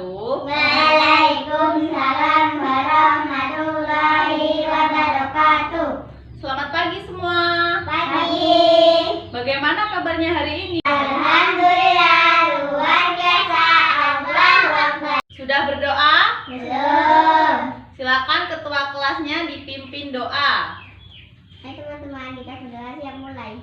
wabarakatuh. Waalaikumsalam warahmatullahi wabarakatuh. Selamat pagi semua. Pagi. Bagaimana kabarnya hari ini? Alhamdulillah luar biasa. Allahu Akbar. Sudah berdoa? Belum. Silakan ketua kelasnya dipimpin doa. Hai teman-teman, kita sudah siap mulai.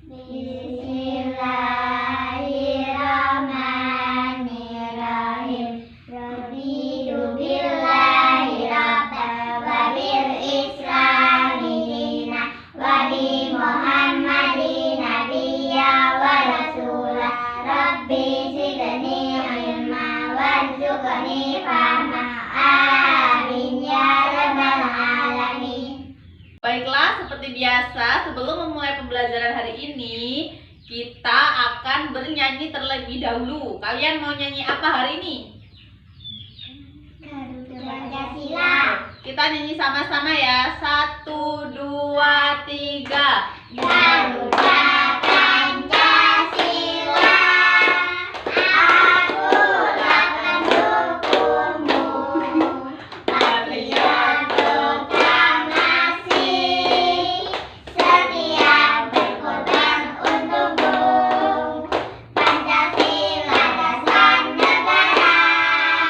Bismillahirrahmanirrahim. Raditu billahi rabban wa bil islami dinan wa bi Muhammadin nabiyya wa rasulah. Rabbi zidni ilma warzuqni fahma. Amin ya rabbal alamin. Baiklah, seperti biasa, sebelum memulai pembelajaran hari ini, kita akan bernyanyi terlebih dahulu. Kalian mau nyanyi apa hari ini? Garuda Pancasila. Kita nyanyi sama-sama ya. 1, 2, 3. Garuda Pancasila, aku akan mendukungmu. Patriot proklamasi, setiap berkorban untukmu. Pancasila dasar negara,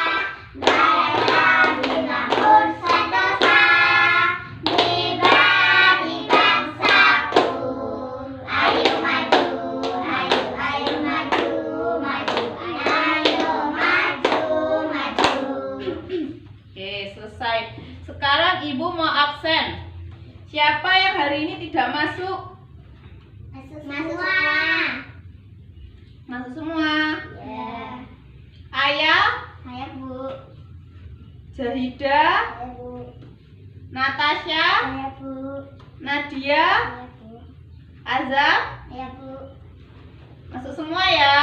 mereka binahun sentosa, pribadi bangsaku. Ayo maju, ayo maju, maju, ayo maju, maju. Oke, selesai. Sekarang Ibu mau absen. Siapa yang hari ini tidak masuk? Masuk semua. Masuk semua. Ya. Ayah, Saya Bu. Jahida, Saya Bu. Natasha, Saya Bu. Nadia, Saya Bu. Azam, Saya Bu. masuk semua ya.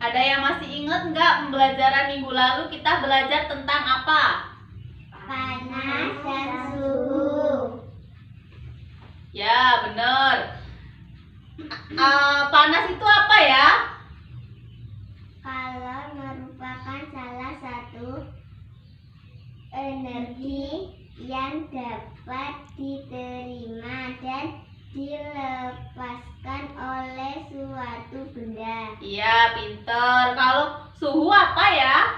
Ada yang masih ingat nggak pembelajaran minggu lalu kita belajar tentang apa? Panas dan suhu. Ya, benar. Panas itu apa ya? Kalau merupakan salah satu energi yang dapat diterima dan dilepaskan oleh suatu benda. Iya, pinter. Kalau suhu apa ya?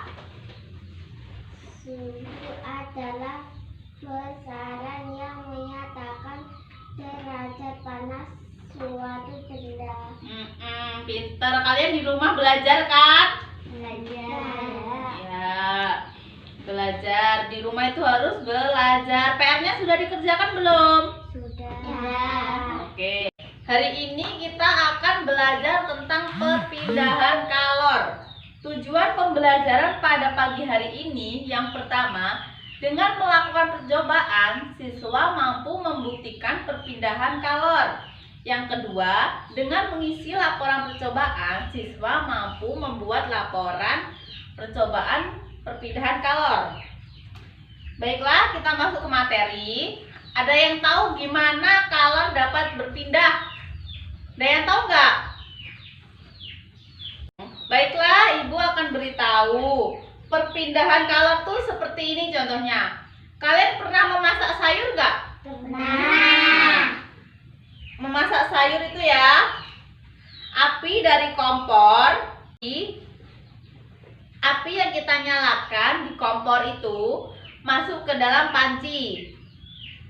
Suhu adalah besaran yang menyatakan derajat panas suatu benda. Pinter. Kalian di rumah belajar kan? Belajar. Ya, belajar. Di rumah itu harus belajar. PR-nya sudah dikerjakan belum? Sudah. Oke. Hari ini kita akan belajar tentang perpindahan kalor. Tujuan pembelajaran pada pagi hari ini yang pertama, dengan melakukan percobaan, siswa mampu membuktikan perpindahan kalor. Yang kedua, dengan mengisi laporan percobaan, siswa mampu membuat laporan percobaan perpindahan kalor. Baiklah, kita masuk ke materi. Ada yang tahu gimana kalor dapat berpindah? Ada yang tahu nggak? Baiklah, Ibu akan beritahu. Perpindahan kalor tuh seperti ini contohnya. Kalian pernah memasak sayur nggak? Pernah. Memasak sayur itu ya, api dari kompor, api yang kita nyalakan di kompor itu masuk ke dalam panci.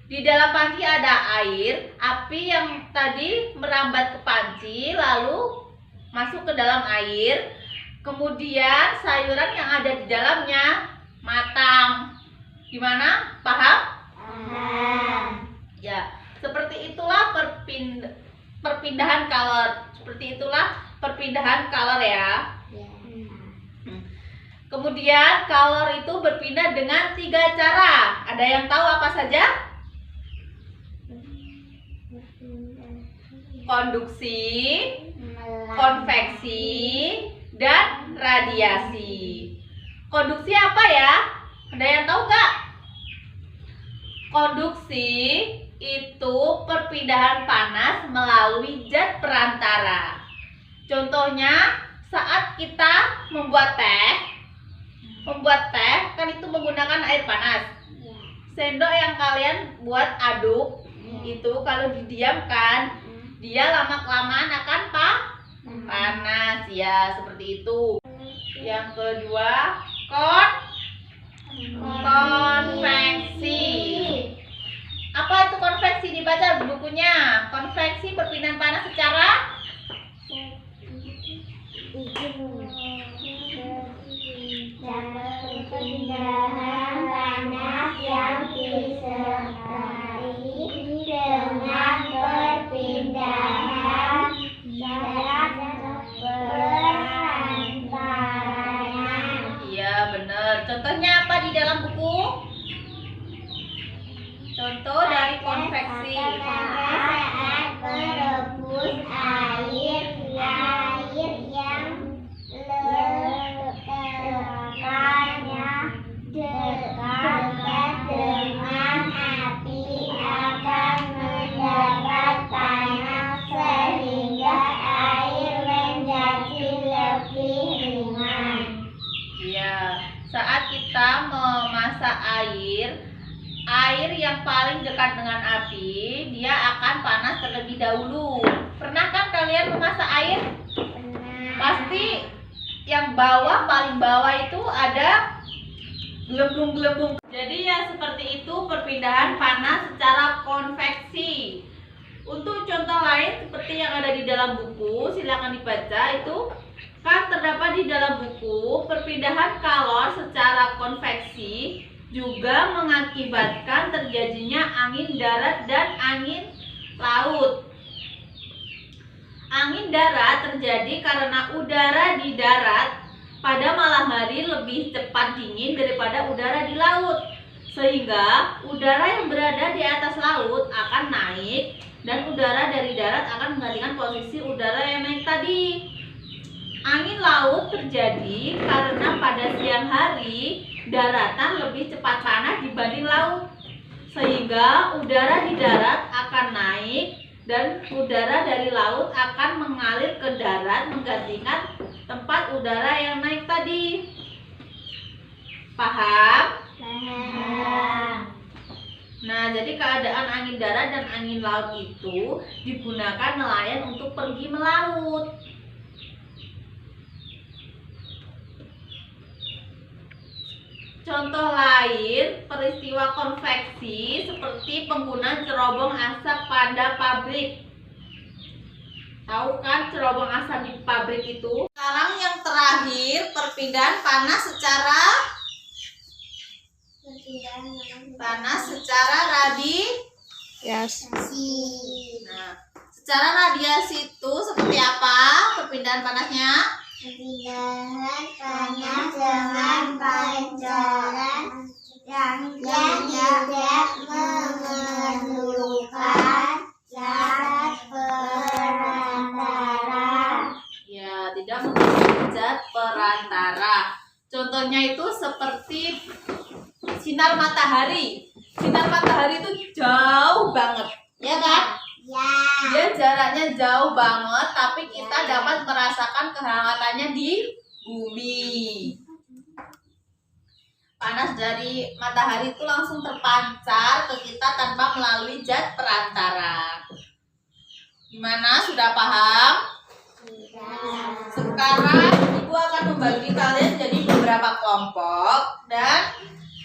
Di dalam panci ada air, api yang tadi merambat ke panci lalu masuk ke dalam air. Kemudian sayuran yang ada di dalamnya matang. Gimana? Paham? Ya, seperti itulah perpindahan kalor. Seperti itulah perpindahan kalor ya. Kemudian kalor itu berpindah dengan 3 cara. Ada yang tahu apa saja? Konduksi, konveksi, dan radiasi. Konduksi apa ya? Ada yang tahu nggak? Konduksi itu perpindahan panas melalui zat perantara. Contohnya saat kita membuat teh kan itu menggunakan air panas. Sendok yang kalian buat aduk itu kalau didiamkan dia lama-kelamaan akan panas ya, seperti itu. Yang kedua, konveksi. Apa itu konveksi? Dibaca bukunya. Konveksi perpindahan panas secara perpindahan panas yang disertai dengan perpindahan jarak perantaranya. Iya, benar. Contohnya apa di dalam buku? Contoh dari konveksi. Saat merebus air yang letaknya dekat dengan api akan mendapat panas sehingga air menjadi lebih ringan. Iya, saat kita memasak air yang paling dekat dengan api, dia akan panas terlebih dahulu. Pernah kan kalian memasak air? Pasti yang paling bawah itu ada gelembung-gelembung. Jadi ya seperti itu perpindahan panas secara konveksi. Untuk contoh lain seperti yang ada di dalam buku, silakan dibaca. Itu kan terdapat di dalam buku, perpindahan kalor secara konveksi juga mengakibatkan terjadinya angin darat dan angin laut. Angin darat terjadi karena udara di darat pada malam hari lebih cepat dingin daripada udara di laut, sehingga udara yang berada di atas laut akan naik dan udara dari darat akan menggantikan posisi udara yang naik tadi. Angin laut terjadi karena pada siang hari daratan lebih cepat panas dibanding laut, sehingga udara di darat akan naik dan udara dari laut akan mengalir ke darat menggantikan tempat udara yang naik tadi. Paham? Nah, jadi keadaan angin darat dan angin laut itu digunakan nelayan untuk pergi melaut. Contoh lain peristiwa konveksi seperti penggunaan cerobong asap pada pabrik. Tahu kan cerobong asap di pabrik itu? Sekarang yang terakhir perpindahan panas secara radiasi. Nah, secara radiasi itu seperti apa perpindahan panasnya? Perpindahan panas dengan pancaran yang tidak memerlukan zat perantara. Ya, tidak memerlukan zat perantara. Contohnya itu seperti sinar matahari. Sinar matahari itu jauh banget, ya kan? Ya. Dia jaraknya jauh banget, tapi kita dapat merasakan kehangatannya di bumi. Panas dari matahari itu langsung terpancar ke kita tanpa melalui zat perantara. Gimana? Sudah paham? Sekarang Ibu akan membagi kalian jadi beberapa kelompok dan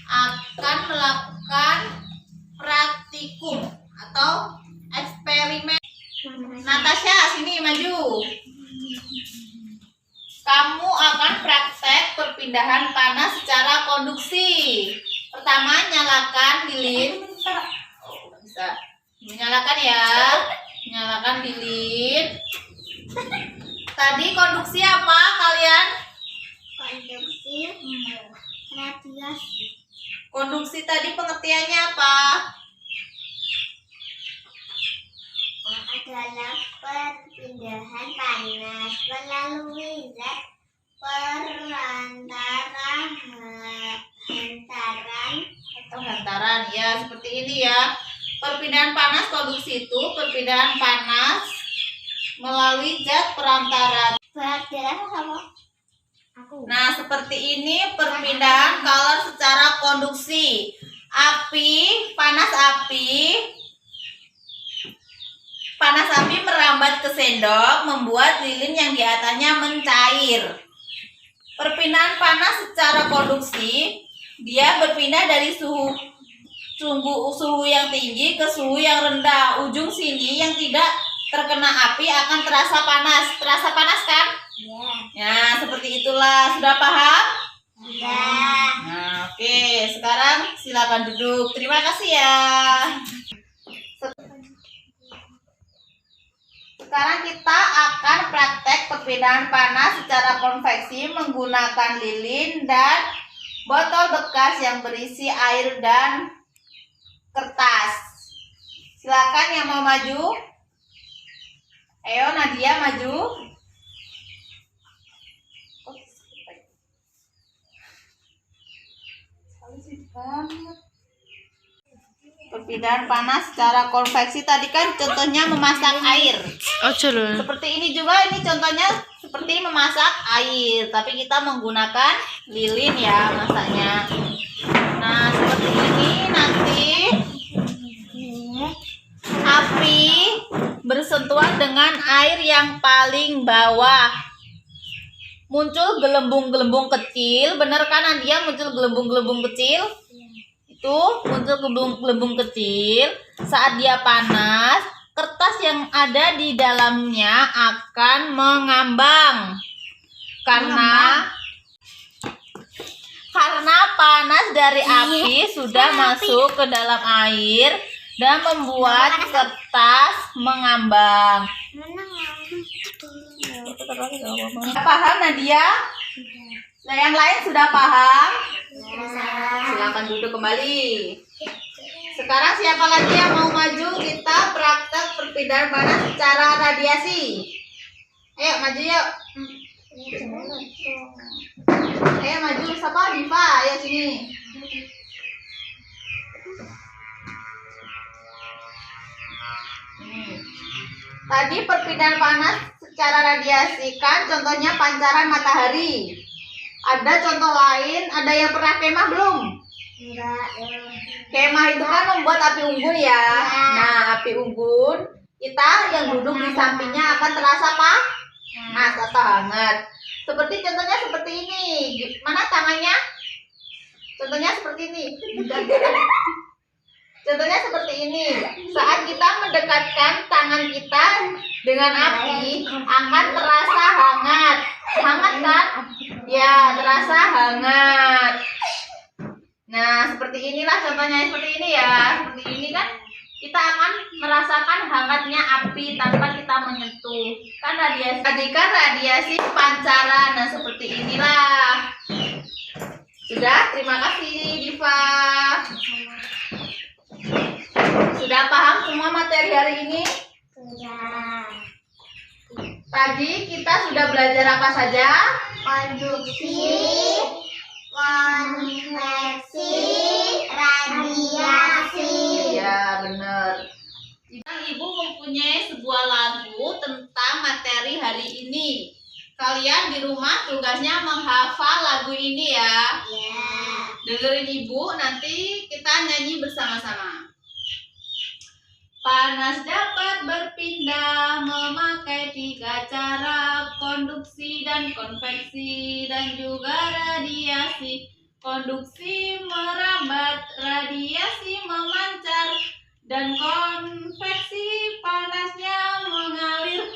akan melakukan praktikum atau eksperimen. Natasha, sini maju. Kamu akan praktek perpindahan panas secara konduksi. Pertama, nyalakan lilin. Oh, bisa. Nyalakan ya. Nyalakan lilin. Tadi konduksi apa kalian? Konduksi radiasi. Konduksi tadi pengertiannya apa? Adalah perpindahan panas melalui zat hantaran ya, seperti ini ya. Perpindahan panas konduksi itu perpindahan panas melalui zat perantara. Perantara sama aku. Nah, seperti ini perpindahan kalor secara konduksi. Panas api merambat ke sendok, membuat lilin yang di atasnya mencair. Perpindahan panas secara konduksi, dia berpindah dari suhu yang tinggi ke suhu yang rendah. Ujung sini yang tidak terkena api akan terasa panas. Terasa panas kan? Ya. Nah, seperti itulah. Sudah paham? Ya. Nah, oke. Sekarang silakan duduk. Terima kasih ya. Sekarang kita akan praktek perpindahan panas secara konveksi menggunakan lilin dan botol bekas yang berisi air dan kertas. Silakan yang mau maju. Ayo Nadia maju. Perpindahan panas secara konveksi tadi kan contohnya memasak air. Seperti ini juga, ini contohnya seperti memasak air, tapi kita menggunakan lilin ya masaknya. Nah, seperti ini nanti api bersentuhan dengan air yang paling bawah. Muncul gelembung-gelembung kecil, bener kan Nadia? Muncul gelembung-gelembung kecil. Itu muncul gelembung kecil. Saat dia panas, kertas yang ada di dalamnya akan mengambang karena panas dari api sudah masuk ke dalam air dan membuat kertas mengambang. Paham Nadia? Nah, yang lain sudah paham? Silakan duduk kembali. Sekarang siapa lagi yang mau maju? Kita praktek perpindahan panas secara radiasi. Ayo maju yuk. Ayo maju. Siapa? Diva. Ayo sini. Tadi perpindahan panas secara radiasi kan contohnya pancaran matahari. Ada contoh lain, ada yang pernah kemah belum? Enggak. Kemah itu kan membuat api unggun ya. Nah, api unggun, kita yang duduk di sampingnya akan terasa panas atau hangat. Seperti contohnya seperti ini. Mana tangannya? Contohnya seperti ini. Contohnya seperti ini. Saat kita mendekatkan tangan kita dengan api, akan terasa hangat. Hangat kan? Ya, terasa hangat. Nah, seperti inilah contohnya, seperti ini ya. Seperti ini kan kita akan merasakan hangatnya api tanpa kita menyentuh. Kan radiasi, tadi kan radiasi pancaran. Nah, seperti inilah. Sudah, terima kasih Diva. Sudah paham semua materi hari ini? Sudah. Tadi kita sudah belajar apa saja? Konduksi, konveksi, radiasi. Ya, benar. Ibu mempunyai sebuah lagu tentang materi hari ini. Kalian di rumah tugasnya menghafal lagu ini ya. Ya. Dengerin ibu, nanti kita nyanyi bersama-sama. Panas dapat berpindah memakai 3 cara, konduksi dan konveksi dan juga radiasi. Konduksi merambat, radiasi memancar, dan konveksi panasnya mengalir.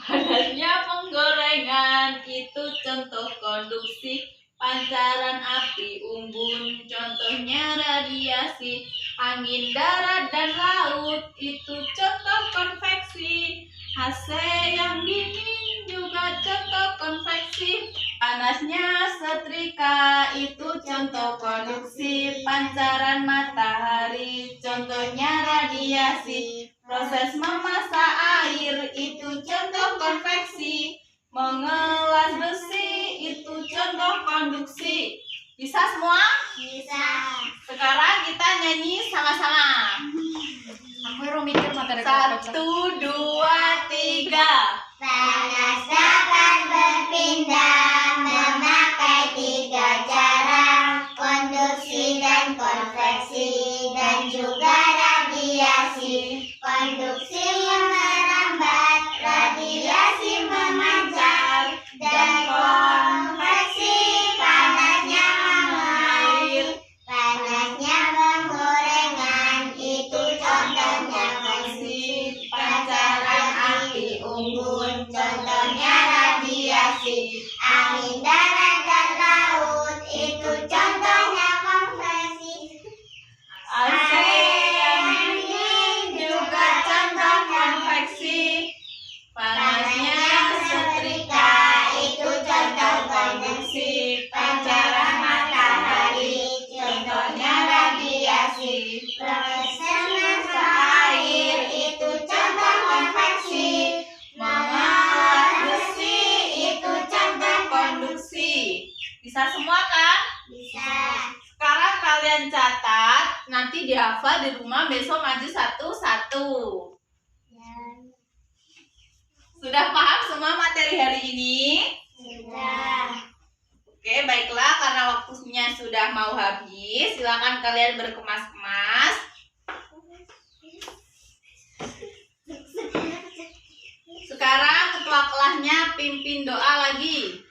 Panasnya penggorengan, itu contoh konduksi. Pancaran api unggun, contohnya radiasi. Angin darat dan laut, itu contoh konveksi. AC yang dingin juga contoh konveksi. Panasnya setrika, itu contoh konduksi. Pancaran matahari, contohnya radiasi. Proses memasak air, itu contoh konveksi. Mengelas besi, itu contoh konduksi. Bisa semua? Bisa. Sekarang kita nyanyi sama-sama. Aku suruh mikir materi 1, 2, 3. Panas dapat berpindah memakai 3 cara, konduksi dan konveksi dan juga radiasi. Konduksi merambat, radiasi memancar, dan konveksi panasnya mengalir. Panasnya penggorengan, itu contohnya konveksi. Pancaran api unggun, contohnya radiasi. Angin darat dan laut, itu contohnya konveksi. AC angin juga contoh konveksi. Panasnya setrika, itu contoh konduksi. Pancaran matahari, contohnya radiasi. Prosesnya air, itu contoh konveksi. Mengolah besi, itu contoh konduksi. Bisa semua kan? Bisa. Sekarang kalian catat, nanti dihafal di rumah, besok maju satu-satu. Sudah paham semua materi hari ini? Sudah. Oke, baiklah, karena waktunya sudah mau habis, silakan kalian berkemas-kemas. Sekarang ketua kelasnya pimpin doa lagi.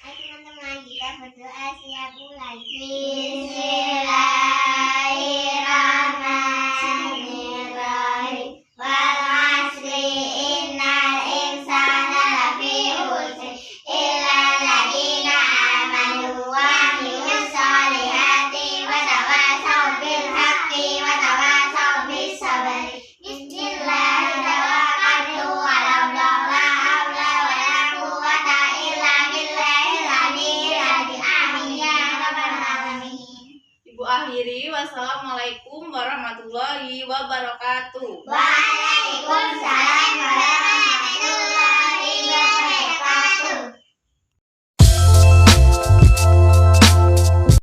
Ayo teman-teman, kita berdoa siap mulai. Bismillahirrahmanirrahim. Wal asri innal insana lafi khusr illa alladziina aamanu wa amilus solihati wa tawasaw bil haqqi wa tawasaw bis sabr. Bismillahirrahmanirrahim. Wa la hawla wa la quwwata illa billahil aliyyil azim. Amin ya rabbal alamin. Ibu akhiri, wassalamualaikum warahmatullahi wabarakatuh. Waalaikumsalam.